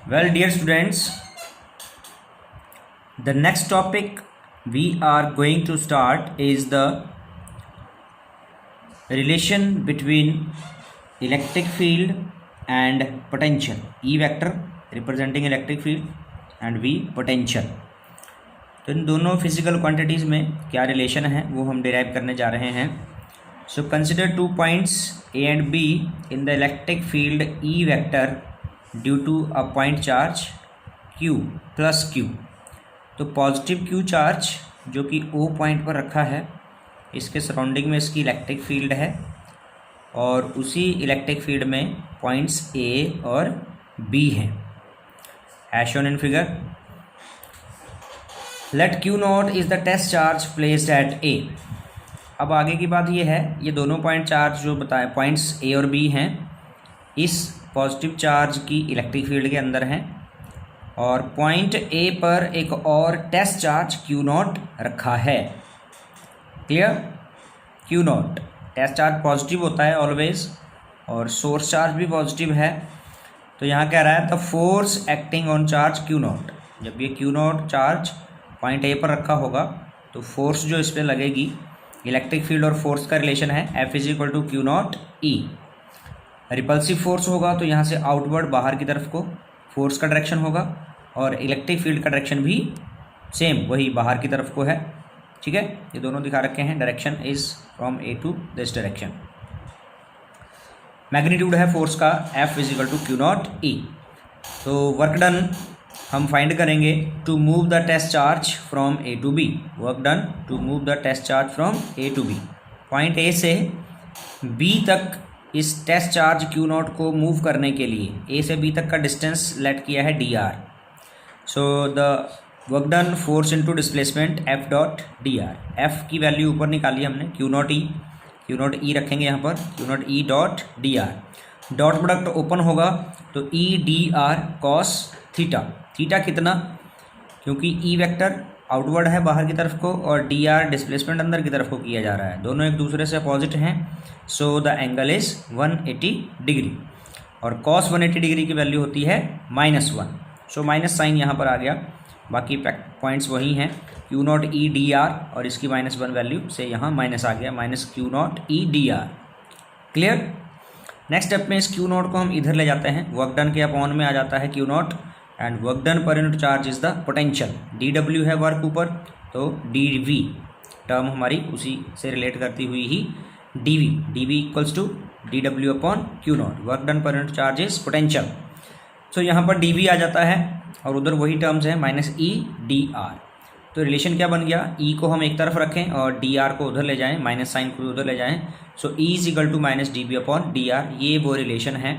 Well, dear students, the next topic we are going to start is the relation between electric field and potential. E vector representing electric field and V potential. तो इन दोनों physical quantities में क्या relation है वो हम derive करने जा रहे हैं. So consider 2 points A and B in the electric field E vector due to a point charge Q plus Q. तो पॉजिटिव Q चार्ज जो कि O पॉइंट पर रखा है, इसके सराउंडिंग में इसकी इलेक्ट्रिक फील्ड है और उसी इलेक्ट्रिक फील्ड में पॉइंट्स A और B हैं as shown in figure. Let Q nought is the test charge placed at A. अब आगे की बात ये है, ये दोनों पॉइंट चार्ज जो बताए पॉइंट्स A और B हैं, इस पॉजिटिव चार्ज की इलेक्ट्रिक फील्ड के अंदर हैं और पॉइंट A पर एक और टेस्ट चार्ज Q नॉट रखा है. Clear? Q nought test charge positive होता है ऑलवेज और सोर्स चार्ज भी पॉजिटिव है. तो यहाँ कह रहा है the force acting on charge Q not. जब ये Q not charge point A पर रखा होगा तो फोर्स जो इस पर लगेगी, इलेक्ट्रिक फील्ड और फोर्स का रिलेशन है F is equal to Q nought E. Repulsive force होगा तो यहाँ से आउटवर्ड बाहर की तरफ को फोर्स का डायरेक्शन होगा और इलेक्ट्रिक फील्ड का डायरेक्शन भी सेम वही बाहर की तरफ को है. ठीक है, ये दोनों दिखा रखे हैं. Direction is from A to this direction. Magnitude है फोर्स का F is equal to Q nought E. तो वर्क डन हम फाइंड करेंगे to move the test charge from A to B. Work done to move the test charge from A to B. Point A से B तक इस test charge Q nought को मूव करने के लिए A से B तक का डिस्टेंस लेट किया है dr. So the work done force into displacement F dot dr. F की वैल्यू ऊपर निकाली हमने Q नॉट E रखेंगे यहाँ पर Q nought E dot dr. Dot product open होगा तो E dr cos theta. Theta कितना? क्योंकि E वेक्टर आउटवर्ड है बाहर की तरफ को और dr डिस्प्लेसमेंट अंदर की तरफ को किया जा रहा है, दोनों एक दूसरे से अपोजिट हैं. So the angle is 180 degree और cos 180 डिग्री की वैल्यू होती है -1. सो माइनस साइन यहाँ पर आ गया. बाकी पॉइंट्स वही हैं Q नॉट E dr और इसकी -1 वैल्यू से यहाँ माइनस आ गया, minus Q nought E dr. Clear? Next step में इस Q नॉट को हम इधर ले जाते हैं. वर्क डन के अपॉन में आ जाता है Q not and work done पर unit charge is the potential. dw है वर्क ऊपर तो dv टर्म हमारी उसी से रिलेट करती हुई ही dv equals to dw upon Q naught. Work done पर unit charge is potential. So यहाँ पर dv आ जाता है और उधर वही टर्म्स हैं -e dr. तो रिलेशन क्या बन गया? E को हम एक तरफ रखें और dr को उधर ले जाएं, माइनस साइन को उधर ले जाएं. So E is equal to -dv upon dr. ये वो रिलेशन है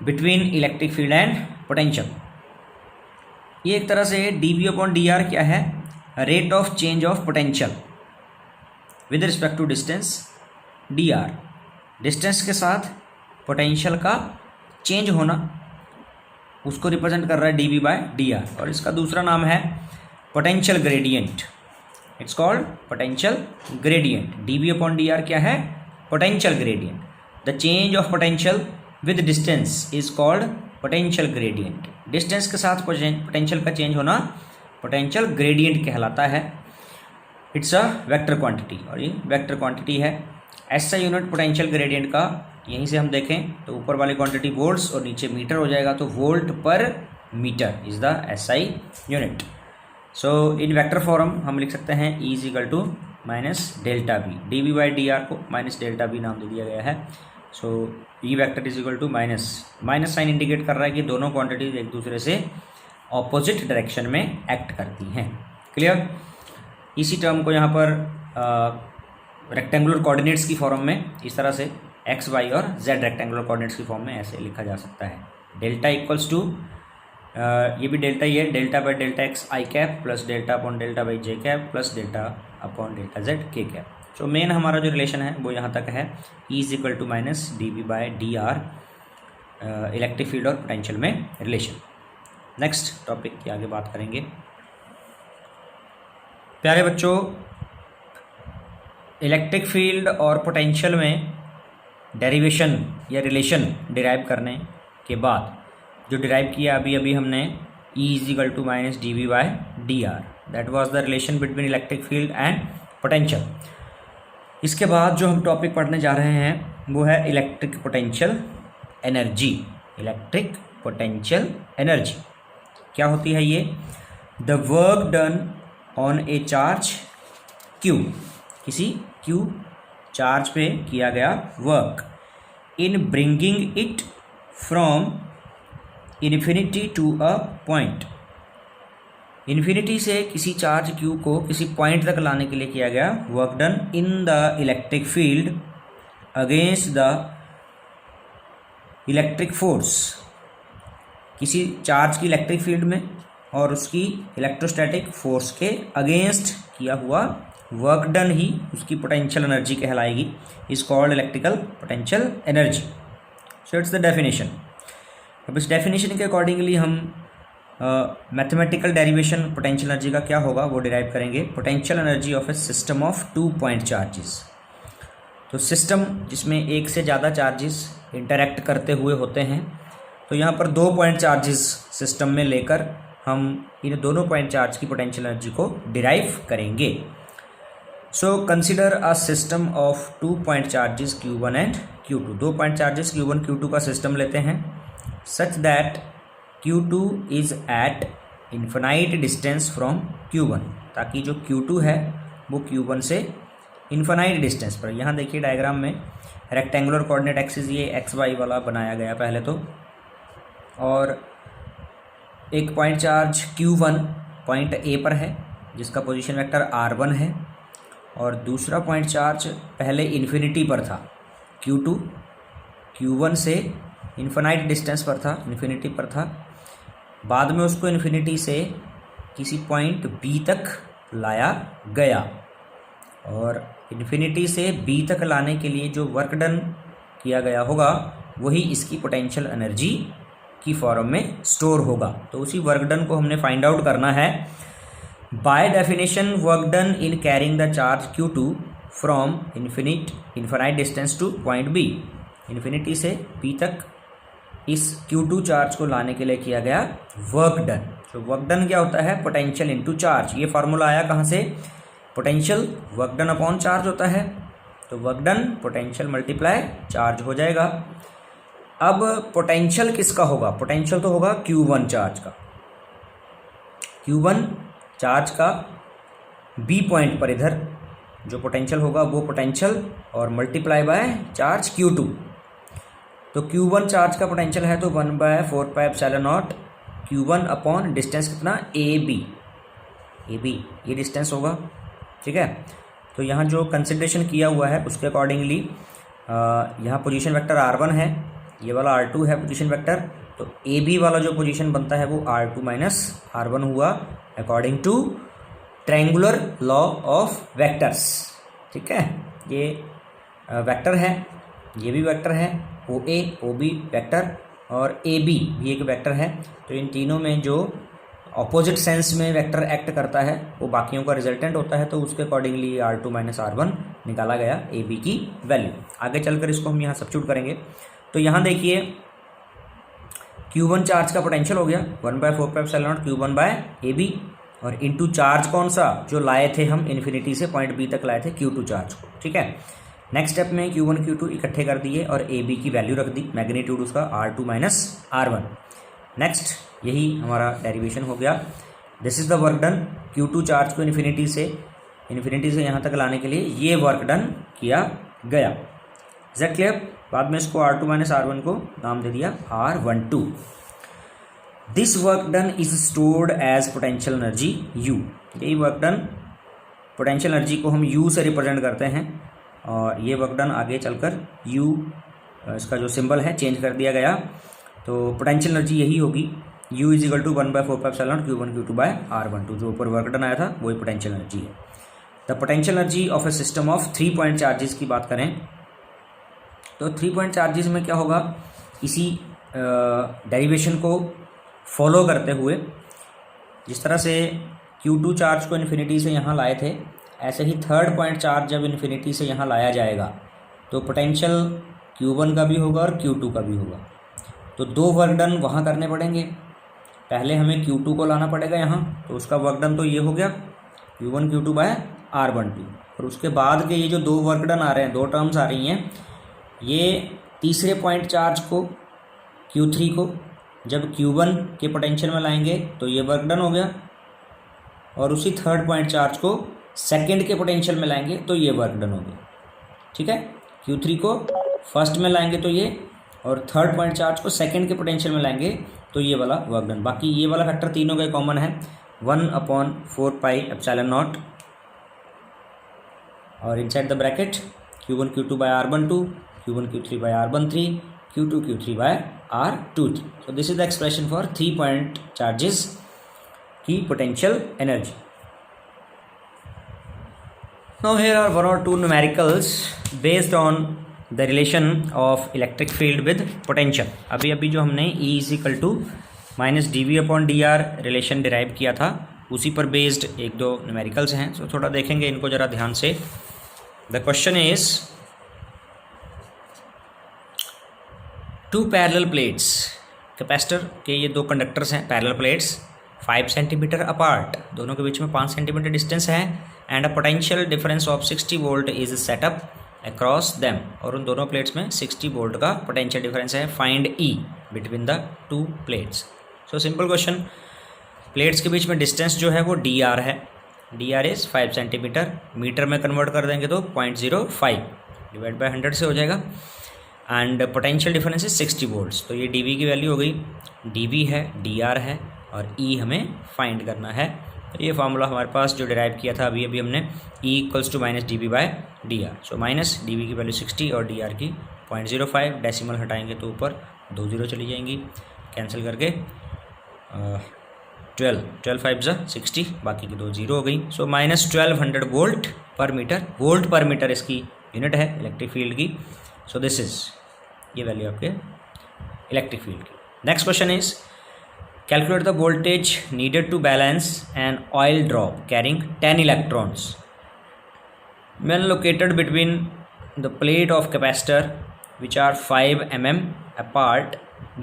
between electric field and potential. ये एक तरह से dv अपॉन dr क्या है? Rate of change of potential with respect to distance dr. Distance के साथ पोटेंशियल का चेंज होना, उसको रिप्रेजेंट कर रहा है dv बाय dr. और इसका दूसरा नाम है potential gradient. It's called potential gradient. dv upon dr क्या है? Potential gradient. The change of potential with distance is called potential gradient. Distance के साथ पोटेंशियल का चेंज होना पोटेंशियल ग्रेडियंट कहलाता है. इट्स अ वेक्टर क्वांटिटी और ये वेक्टर क्वांटिटी है. ऐसा यूनिट पोटेंशियल ग्रेडियंट का यहीं से हम देखें तो ऊपर वाली क्वांटिटी वोल्ट्स और नीचे मीटर हो जाएगा, तो वोल्ट पर metre is the SI unit. So in vector form हम लिख सकते हैं E is equal to -delta V. dv by dr को -डेल्टा V नाम दे दिया गया है. So E vector is equal to minus sign indicate कर रहा है कि दोनों क्वांटिटीज एक दूसरे से ऑपोजिट डायरेक्शन में एक्ट करती हैं. क्लियर? इसी टर्म को यहाँ पर रेक्टेंगुलर कोऑर्डिनेट्स की फॉर्म में इस तरह से x, y और z रेक्टेंगुलर कोऑर्डिनेट्स की फॉर्म में ऐसे लिखा जा सकता है. डेल्टा इक्वल्स टू ये भी डेल्टा ही है, delta by delta x i cap plus delta upon delta by j cap plus delta upon delta z k cap. तो मेन हमारा जो रिलेशन है वो यहाँ तक है E is equal to -dv by dr. Electric field और potential में रिलेशन. नेक्स्ट टॉपिक की आगे बात करेंगे. प्यारे बच्चों, इलेक्ट्रिक फील्ड और पोटेंशियल में डेरिवेशन या रिलेशन डिराइव करने के बाद जो डिराइव किया अभी अभी हमने, E is equal to minus d v by d r, that was the relation between electric field and potential. इसके बाद जो हम टॉपिक पढ़ने जा रहे हैं वो है electric potential energy. Electric potential energy क्या होती है ये? The work done on a charge Q, किसी Q चार्ज पे किया गया work, in bringing it from infinity to a point. Infinity से किसी चार्ज Q को किसी पॉइंट तक लाने के लिए किया गया work done in the electric field against the electric force. किसी चार्ज की इलेक्ट्रिक फील्ड में और उसकी इलेक्ट्रोस्टैटिक फोर्स के अगेंस्ट किया हुआ वर्क डन ही उसकी पोटेंशियल एनर्जी कहलाएगी, is called electrical potential energy. So it's the definition. अब इस डेफिनेशन के अकॉर्डिंगली हम मैथमेटिकल डेरिवेशन पोटेंशियल एनर्जी का क्या होगा वो डिराइव करेंगे। Potential energy of a system of 2 point charges. तो सिस्टम जिसमें एक से ज़्यादा चार्जेस इंटरैक्ट करते हुए होते हैं, तो यहाँ पर 2 पॉइंट चार्जेस सिस्टम में लेकर हम इन दोनों पॉइंट चार्ज की पोटेंशियल एनर्जी को डिराइव करेंगे। So consider a system of 2 point charges Q1 and Q2। 2 point charges Q1 Q2 का सिस्टम लेते हैं such that Q2 is at infinite distance from Q1, ताकि जो Q2 है वो Q1 से इन्फिनाइट डिस्टेंस पर। यहाँ देखिए डायग्राम में रेक्टेंगुलर कोऑर्डिनेट एक्सिस ये XY वाला बनाया गया पहले तो, और एक point charge Q1 point A पर है जिसका पोजीशन वेक्टर R1 है, और दूसरा पॉइंट चार्ज पहले इन्फिनिटी पर था Q2, Q1 से इन्फिनाइट डिस्टेंस पर था, इन्फिनिटी पर था। बाद में उसको इन्फिनिटी से किसी पॉइंट B तक लाया गया, और इन्फिनिटी से B तक लाने के लिए जो वर्क डन किया गया होगा वही इसकी पोटेंशियल एनर्जी की फॉर्म में स्टोर होगा। तो उसी वर्क डन को हमने फाइंड आउट करना है। By definition work done in carrying the charge Q2 from infinite distance two point B। Infinity से B तक इस Q2 चार्ज को लाने के लिए किया गया वर्क डन। तो वर्क डन क्या होता है? Potential into charge. ये फार्मूला आया कहाँ से? Potential work done upon charge होता है, तो work done potential multiply charge हो जाएगा। अब पोटेंशियल किसका होगा? पोटेंशियल तो होगा Q1 चार्ज का। Q1 चार्ज का B पॉइंट पर इधर जो पोटेंशियल होगा वो पोटेंशियल और मल्टीप्लाई बाय चार्ज Q2। तो Q1 चार्ज का पोटेंशियल है तो 1/4πε0 Q1 अपॉन डिस्टेंस कितना? AB ये डिस्टेंस होगा, ठीक है। तो यहाँ जो कंसिडरेशन किया हुआ है उसके अकॉर्डिंगली यहाँ पोजीशन वेक्टर R1 है, ये वाला R2 है पोजीशन वेक्टर, तो AB वाला जो पोजीशन बनता है वो R2 माइनस R1 हुआ according to triangular law of vectors, ठीक है। ये वेक्टर है, ये भी वेक्टर है, OA OB वेक्टर और AB भी एक वेक्टर है। तो इन तीनों में जो ऑपोजिट सेंस में वेक्टर एक्ट करता है वो बाकियों का रिजल्टेंट होता है, तो उसके अकॉर्डिंगली R2 माइनस R1 निकाला गया AB की वैल्यू। आगे चलकर इसको हम यहाँ सब्स्टिट्यूट करेंगे। तो यहाँ देखिए Q1 चार्ज का पोटेंशियल हो गया 1/4πε0 Q1 बाय AB, और इनटू चार्ज कौन सा? जो लाए थे हम इन्फिनिटी से पॉइंट B तक लाए थे Q2 चार्ज को, ठीक है। नेक्स्ट स्टेप में Q1 Q2 इकट्ठे कर दिए और AB की वैल्यू रख दी, मैग्नीट्यूड उसका R2 माइनस R1। नेक्स्ट यही हमारा डेरिवेशन हो गया। This is the work done. Q2 charge को इन्फिनिटी से यहाँ तक लाने के लिए ये वर्क डन किया गया। Is that clear? बाद में इसको R2 माइनस R1 को नाम दे दिया R12। This work done is stored as potential energy U। यही वर्क डन पोटेंशियल एनर्जी को हम U से रिप्रेजेंट करते हैं, और ये वर्क डन आगे चलकर U इसका जो सिंबल है चेंज कर दिया गया। तो पोटेंशियल एनर्जी यही होगी U is equal to 1/4πε0 Q1 Q2 by R12। जो ऊपर वर्क डन आया था वही पोटेंशियल एनर्जी है। The potential energy of a system of 3 point charges की बात करें तो 3 पॉइंट चार्जेस में क्या होगा? इसी डेरिवेशन को फॉलो करते हुए जिस तरह से Q2 चार्ज को इन्फिनिटी से यहाँ लाए थे, ऐसे ही थर्ड पॉइंट चार्ज जब इन्फिनिटी से यहाँ लाया जाएगा तो पोटेंशियल Q1 का भी होगा और Q2 का भी होगा। तो 2 वर्क डन वहाँ करने पड़ेंगे। पहले हमें Q2 को लाना पड़ेगा यहाँ, तो उसका वर्क डन तो ये हो गया Q1 Q2 बाय R12, और उसके बाद के ये जो 2 वर्क डन आ रहे हैं, 2 टर्म्स आ रही हैं, ये तीसरे पॉइंट चार्ज को Q3 को जब Q1 के पोटेंशियल में लाएंगे तो ये वर्क डन हो गया, और उसी थर्ड पॉइंट चार्ज को सेकंड के पोटेंशियल में लाएंगे तो ये वर्क डन हो गया। ठीक है, Q3 को फर्स्ट में लाएंगे तो ये, और थर्ड पॉइंट चार्ज को सेकंड के पोटेंशियल में लाएंगे तो ये वाला वर्क डन। बाकी ये वाला फैक्टर तीनों का कॉमन है, 1/4 पाई एप्सिलॉन नॉट, और inside the bracket Q1 Q2 by R12, Q1 Q3 by R13, Q2 Q3 by R23। So this is the expression for 3 point charges की potential energy. Now here are 1 or 2 numericals based on the relation of electric field with potential। अभी जो हमने E = -dV/dr relation derive किया था, उसी पर based 1-2 numericals हैं। सो थोड़ा देखेंगे इनको ज़रा ध्यान से। The question is 2 parallel plates, capacitor के ये 2 कंडक्टर्स हैं, पैरेलल प्लेट्स 5 सेंटीमीटर अपार्ट, दोनों के बीच में 5 सेंटीमीटर डिस्टेंस है, and a potential difference of 60 volt is setup across them, और उन दोनों प्लेट्स में 60 वोल्ट का पोटेंशियल डिफरेंस है। Find E between the 2 plates. So simple question, plates के बीच में डिस्टेंस जो है वो dr है, dr इज़ 5 सेंटीमीटर, मीटर में कन्वर्ट कर देंगे तो 0.05 डिवाइड बाई 100 से हो जाएगा, and potential difference is 60 volts, तो ये dV की वैल्यू हो गई, dV है, dr है, और E हमें फाइंड करना है। तो ये फार्मूला हमारे पास जो डिराइव किया था अभी हमने, E = -dV/dr। सो -dV की वैल्यू 60 और dr की 0.05, डेसिमल हटाएंगे तो ऊपर 2 0 चली जाएंगी, कैंसिल करके 12 5 60, बाकी की 2 0 हो गई। सो -1200 वोल्ट पर मीटर, वोल्ट पर मीटर इसकी यूनिट है इलेक्ट्रिक फील्ड की। सो दिस इज ये वैल्यू आपके इलेक्ट्रिक फील्ड की। Next question is calculate the voltage needed to balance an oil drop carrying 10 electrons when located between the plate of capacitor which are 5 mm apart,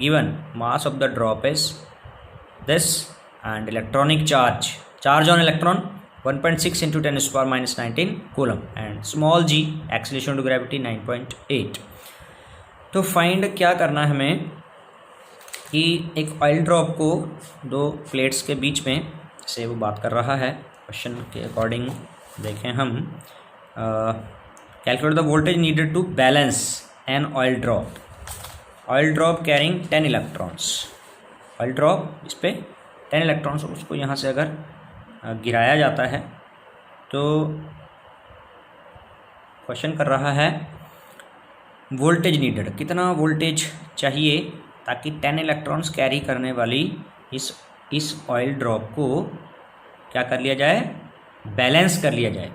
given mass of the drop is this, and electronic charge on electron 1.6 into 10⁻⁻19 coulomb, and small g acceleration to gravity 9.8। तो find क्या करना है हमें कि एक oil drop को 2 plates के बीच में से वो बात कर रहा है। क्वेश्चन के अकॉर्डिंग देखें हम, calculate the voltage needed to balance an oil drop carrying 10 electrons, oil drop इस पर 10 इलेक्ट्रॉन्स, उसको यहाँ से अगर गिराया जाता है तो क्वेश्चन कर रहा है वोल्टेज नीडेड, कितना वोल्टेज चाहिए ताकि 10 इलेक्ट्रॉन्स कैरी करने वाली इस ऑयल ड्रॉप को क्या कर लिया जाए, बैलेंस कर लिया जाए।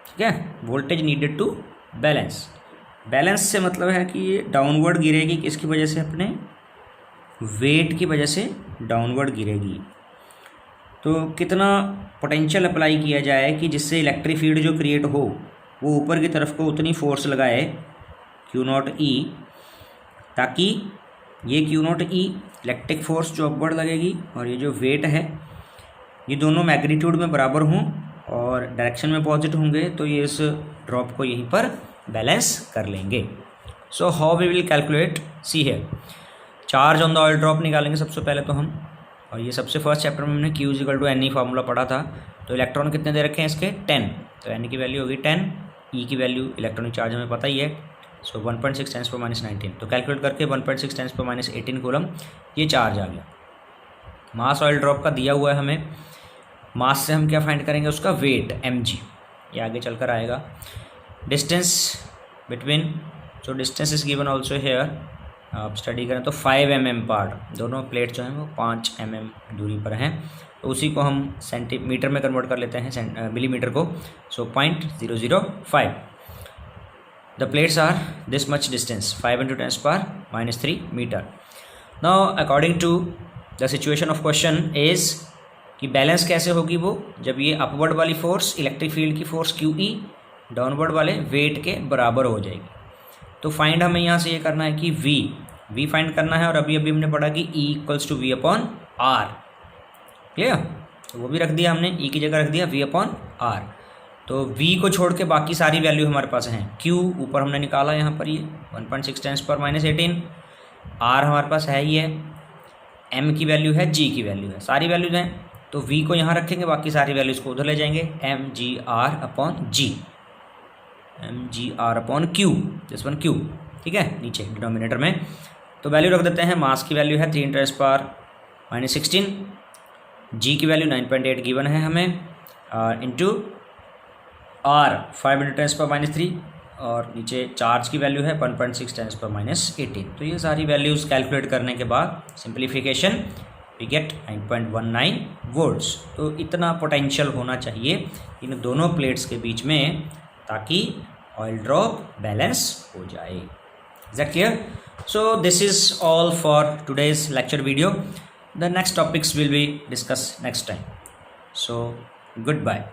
ठीक है, वोल्टेज नीडेड टू बैलेंस से मतलब है कि ये डाउनवर्ड गिरेगी, किसकी वजह से, अपने वेट की वजह से डाउनवर्ड गिरेगी। तो कितना पोटेंशियल अप्लाई किया जाए कि जिससे इलेक्ट्रिक फील्ड जो क्रिएट हो वो ऊपर की तरफ को उतनी फोर्स लगाए Q0E, ताकि ये Q0E इलेक्ट्रिक फोर्स जो अपवर्ड लगेगी और ये जो वेट है ये दोनों मैग्नीट्यूड में बराबर हों और डायरेक्शन में पॉजिटिव होंगे, तो ये इस ड्रॉप को यहीं पर बैलेंस कर लेंगे। So how we will calculate, सी है charge on the oil drop निकालेंगे सबसे पहले तो हम, और ये सबसे फर्स्ट चैप्टर में हमने Q = NE फार्मूला पढ़ा था। तो इलेक्ट्रॉन कितने दे रखे हैं इसके, 10, तो NE की वैल्यू होगी 10, E की वैल्यू इलेक्ट्रॉनिक चार्ज हमें पता ही है, सो 1.6 × 10⁻19, तो कैलकुलेट करके 1.6 × 10⁻18 कूलम ये चार्ज आ गया। मास ऑयल ड्रॉप का दिया हुआ है हमें, मास से हम क्या फाइंड करेंगे, उसका वेट mg, ये आगे चलकर आएगा। Distance between, so distance is given also here, आप स्टडी करें तो 5 mm पार्ट, दोनों प्लेट जो हैं वो 5 mm दूरी पर हैं, तो उसी को हम सेंटीमीटर में कन्वर्ट कर लेते हैं मिलीमीटर को, सो 0.005। The plates are this much distance, 5 × 10⁻³ meter. Now according to the situation of question is कि बैलेंस कैसे होगी वो, जब ये अपवर्ड वाली फोर्स इलेक्ट्रिक फील्ड की फोर्स QE डाउनवर्ड वाले वेट के बराबर हो जाएगी। तो फाइंड हमें यहाँ से ये करना है कि V V फाइंड करना है, और अभी अभी हमने पढ़ा कि E equals to V upon R, clear. तो वो भी रख दिया हमने, E की जगह रख दिया V अपॉन R। तो V को छोड़ के बाकी सारी वैल्यू हमारे पास हैं। Q ऊपर हमने निकाला यहाँ पर, ये 1.6 10⁻18। R हमारे पास है ही है, M की वैल्यू है, G की वैल्यू है, सारी वैल्यूज हैं। तो V को यहाँ रखेंगे, बाकी सारी वैल्यूज को उधर ले जाएंगे, mgr upon G, mgr upon Q, this one Q, ठीक है, नीचे डिनोमिनेटर में। तो वैल्यू रख देते हैं। मास की वैल्यू है 3 × 10⁻16, G की वैल्यू 9.8 गिवन है हमें, इंटू R 5 × 10⁻3, और नीचे चार्ज की वैल्यू है 1.6 10⁻18। तो ये सारी वैल्यूज़ कैलकुलेट करने के बाद सिंप्लीफिकेशन वी गेट 9.19 वोल्ट्स। तो इतना पोटेंशियल होना चाहिए इन दोनों प्लेट्स के बीच में, ताकि ऑयल ड्रॉप बैलेंस हो जाए। Is that clear? So this is all for today's lecture video. The next topics will be discuss next time. So good bye.